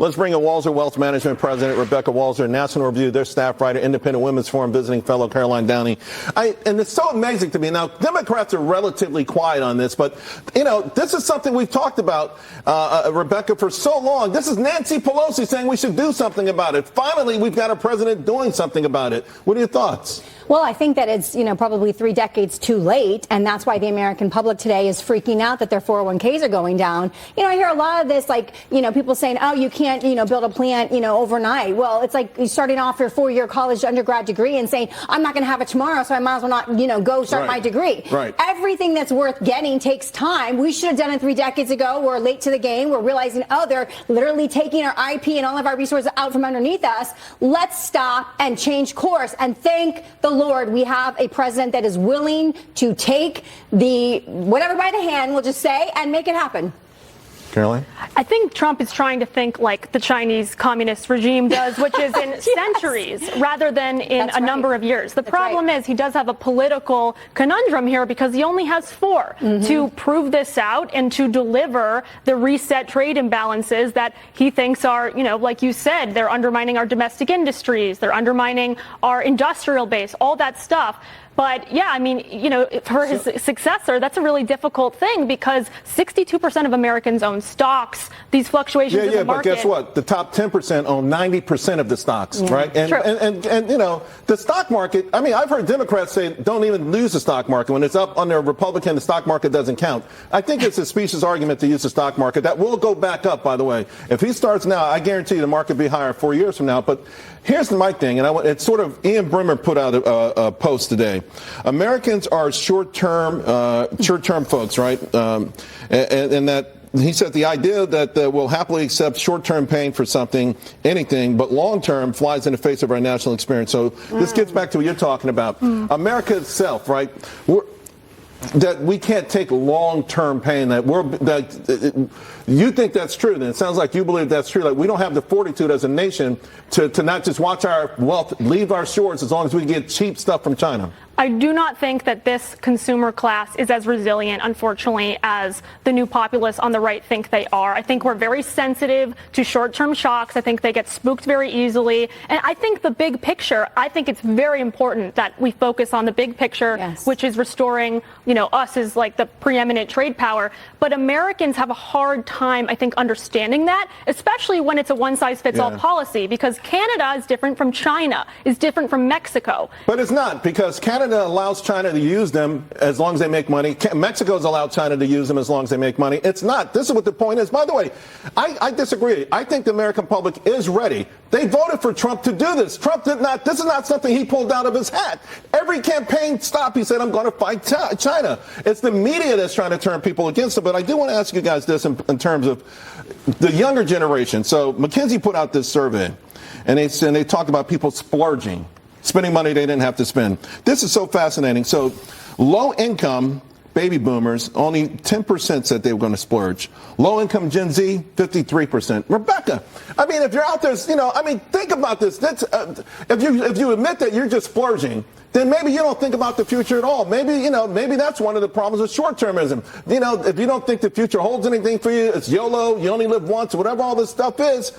Let's bring in Walser Wealth Management President Rebecca Walser, National Review, their staff writer, Independent Women's Forum visiting fellow Caroline Downey. And it's so amazing to me. Now, Democrats are relatively quiet on this, but, this is something we've talked about, Rebecca, for so long. This is Nancy Pelosi saying we should do something about it. Finally, we've got a president doing something about it. What are your thoughts? Well, I think that it's, probably 3 decades too late, and that's why the American public today is freaking out that their 401ks are going down. I hear a lot of this, people saying, oh, you can't, build a plant, overnight. Well, it's like you starting off your 4-year college undergrad degree and saying, I'm not going to have it tomorrow, so I might as well not, go start my degree. Right. Everything that's worth getting takes time. We should have done it 3 decades ago. We're late to the game. We're realizing, oh, they're literally taking our IP and all of our resources out from underneath us. Let's stop and change course. And thank the Lord, we have a president that is willing to take the whatever by the hand, we'll just say, and make it happen. Caroline? I think Trump is trying to think like the Chinese communist regime does, which is in Yes. centuries rather than in That's a right. number of years. The That's problem right. is he does have a political conundrum here because he only has 4 to prove this out and to deliver the reset trade imbalances that he thinks are, like you said, they're undermining our domestic industries, they're undermining our industrial base, all that stuff. But, yeah, for his successor, that's a really difficult thing because 62% of Americans own stocks. These fluctuations in the market. But guess what? The top 10% own 90% of the stocks, right? And, True. and the stock market, I've heard Democrats say don't even use the stock market. When it's up under a Republican, the stock market doesn't count. I think it's a specious argument to use the stock market. That will go back up, by the way. If he starts now, I guarantee you the market will be higher 4 years from now. But here's my thing, and it's sort of Ian Bremmer put out a post today. Americans are short-term folks, right? And that he said the idea that we'll happily accept short-term pain for something, anything, but long-term flies in the face of our national experience. So this gets back to what you're talking about. America itself, right? That we can't take long-term pain. You think that's true, then it sounds like you believe that's true. Like we don't have the fortitude as a nation to not just watch our wealth leave our shores as long as we get cheap stuff from China. I do not think that this consumer class is as resilient, unfortunately, as the new populists on the right think they are. I think we're very sensitive to short-term shocks. I think they get spooked very easily. And I think the big picture, I think it's very important that we focus on the big picture, Yes. which is restoring, us as like the preeminent trade power. But Americans have a hard time, I think, understanding that, especially when it's a one-size-fits-all policy, because Canada is different from China, is different from Mexico. But it's not, because Canada allows China to use them as long as they make money. Mexico's allowed China to use them as long as they make money. It's not. This is what the point is. By the way, I disagree. I think the American public is ready. They voted for Trump to do this. Trump did not. This is not something he pulled out of his hat. Every campaign stop, he said, I'm going to fight China. It's the media that's trying to turn people against him. But I do want to ask you guys this in terms of the younger generation. So McKinsey put out this survey, and they talked about people splurging, spending money they didn't have to spend. This is so fascinating. So low-income baby boomers, only 10% said they were going to splurge. Low-income Gen Z, 53%. Rebecca, if you're out there, think about this. That's, if you admit that you're just splurging, then maybe you don't think about the future at all. Maybe that's one of the problems with short-termism. If you don't think the future holds anything for you, it's YOLO, you only live once, whatever all this stuff is.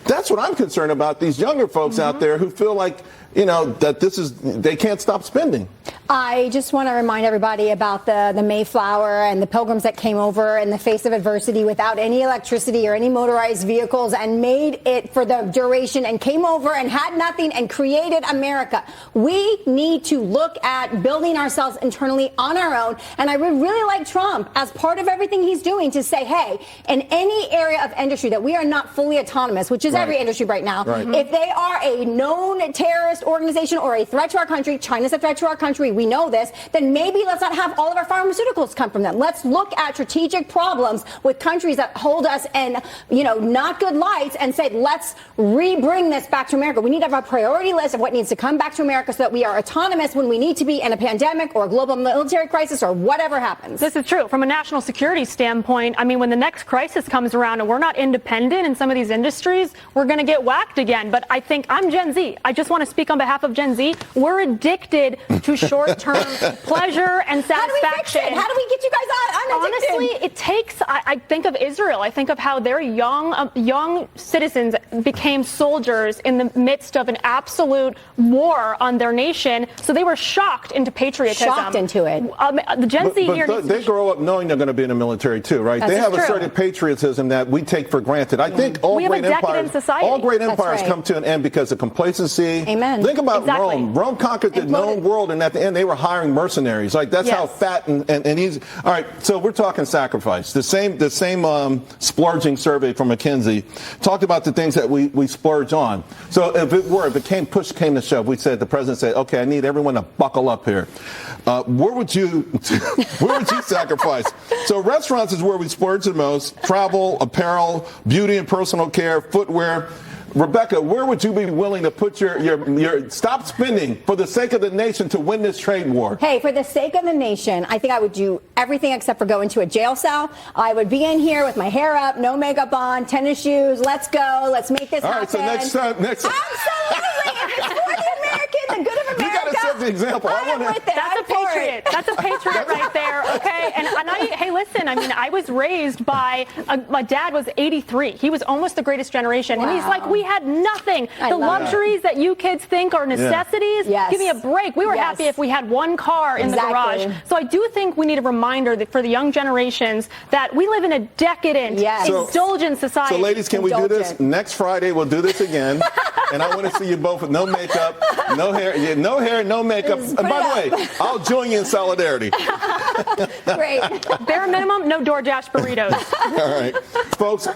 That's what I'm concerned about, these younger folks out there who feel like, that they can't stop spending. I just want to remind everybody about the Mayflower and the pilgrims that came over in the face of adversity without any electricity or any motorized vehicles and made it for the duration and came over and had nothing and created America. We need to look at building ourselves internally on our own. And I would really like Trump, as part of everything he's doing, to say, hey, in any area of industry that we are not fully autonomous, which is every industry right now, if they are a known terrorist organization or a threat to our country, China's a threat to our country, we know this, then maybe let's not have all of our pharmaceuticals come from them. Let's look at strategic problems with countries that hold us in, not good lights and say, let's re-bring this back to America. We need to have a priority list of what needs to come back to America so that we are autonomous. autonomous when we need to be in a pandemic or a global military crisis or whatever happens. This is true. From a national security standpoint, I mean, when the next crisis comes around and we're not independent in some of these industries, we're going to get whacked again. But I think I'm Gen Z. I just want to speak on behalf of Gen Z. We're addicted to short-term pleasure and satisfaction. How do we fix it? How do we get you guys unaddicted? Honestly, it takes, I think of Israel. I think of how their young citizens became soldiers in the midst of an absolute war on their nation. So they were shocked into patriotism. Shocked into it. The Gen Z here needs to they grow up knowing they're going to be in the military too, right? They have a certain patriotism that we take for granted. I think all great empires come to an end because of complacency. Amen. Think about Rome. Rome conquered the known world, and at the end they were hiring mercenaries. Like that's how fat and easy. All right, so we're talking sacrifice. The same splurging survey from McKinsey talked about the things that we splurge on. So if push came to shove, we said the president said, okay, I need everyone to buckle up here. Where would you sacrifice? So restaurants is where we splurge the most. Travel, apparel, beauty and personal care, footwear. Rebecca, where would you be willing to put your stop spending for the sake of the nation to win this trade war? Hey, for the sake of the nation, I think I would do everything except for go into a jail cell. I would be in here with my hair up, no makeup on, tennis shoes. Let's go. Let's make this happen. All right, so next time. Absolutely. If it's for the American, the good of America. You got to set the example. That's a patriot. That's a patriot right there. Okay. And hey, listen. I mean, I was raised by my dad was 83. He was almost the greatest generation, and he's like, we had nothing. The luxuries that you kids think are necessities. Give me a break. We were happy if we had one car in the garage. So I do think we need a reminder that for the young generations that we live in a decadent, indulgent society. So, ladies, can we do this next Friday? We'll do this again, and I want to see you both with no makeup, no hair, no makeup. And by the way, I'll join you in solidarity. Great. Bare minimum, no DoorDash burritos. All right, folks.